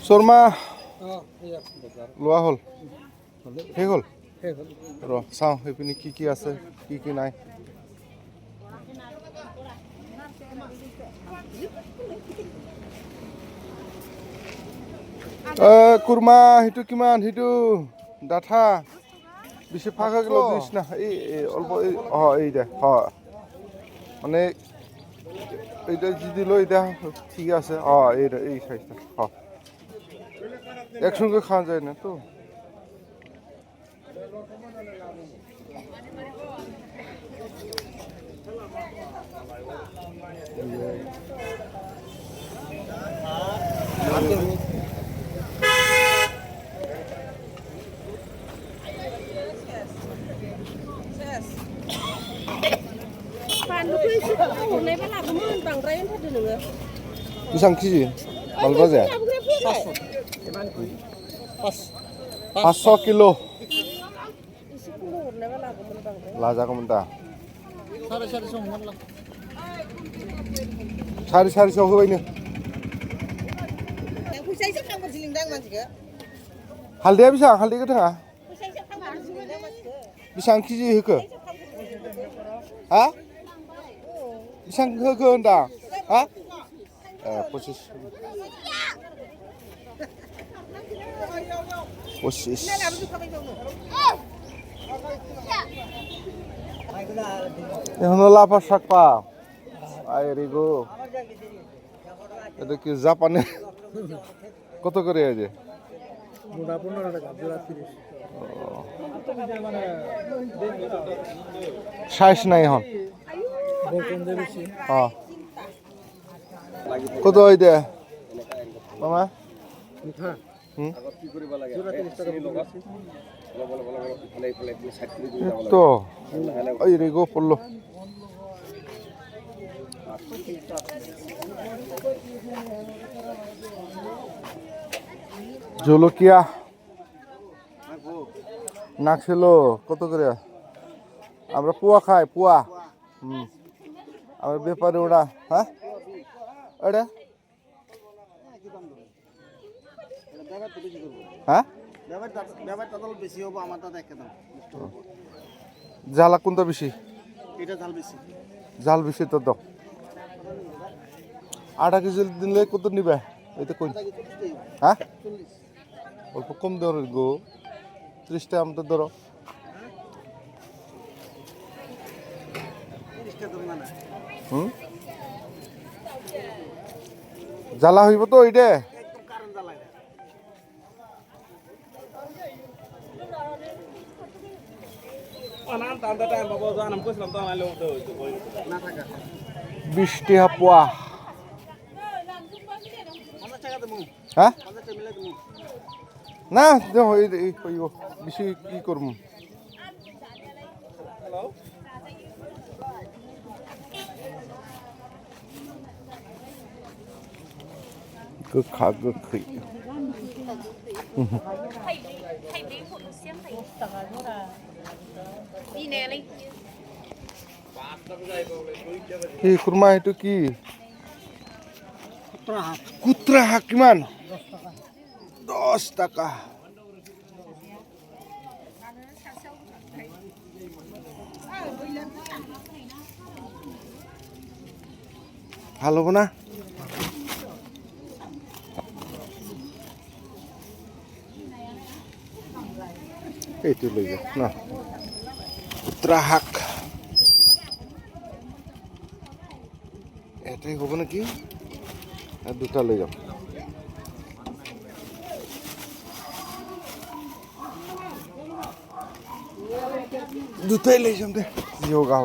শৰ্মা লোৱা হ'ল শেষ হ'ল ৰ চাওঁ সেইপিনে কি আছে কি নাই কুৰ্মা সেইটো কিমান সেইটো ডাঠা বেছি ফাঁকা গেল দিছ না এই অল্প এই দে মানে এইটা যি দিল এটা ঠিক আছে এই সাইজটা একসঙ্গে খাওয়া যায় না তো बेसेबां केजि मालबा जाया 500 किलो लाजागौमोन दा 450 होबायनो हालदैया बेसेबां हालदै गोथाङा बेसेबां केजि होखो हा बेसेबां होखो होनदां हा 25 এখন লাফা শাক পা আইরিগো এটা কি জাপানে কত করে আছে মোটা 15 টাকা জোড়া 30 সাইজ নাই এখন হ্যাঁ কত ওই দে মামা মিঠা তো ওই রেগো পড়লো জলকিয়া নাকছিল কত করে আমরা পোয়া খাই পোয়া আমরা ব্যাপারে ওরা হ্যাঁ ওটা হ্যাঁ জ্বালা কোনটা বেশি জাল বেশি তো দাও 8 কেজি দিলে কত নিবে এটা কোন হ্যাঁ অল্প কম ধরো গো 30 টাকা মতো ধরো জ্বালা হইব তো এইটা বৃষ্টি হাপুয়া হ্যাঁ না বেশি কি করব গোখা গোখै কি কুরমা এটা কি কুত্রা হাক কিমান 10 টাকা ভালো না এইটো লৈ যা না কুত্রা হাক এটাই হ'ব নাকি আর দুটা লৈ যাম দুটাই লৈ যাম দে যি হোগা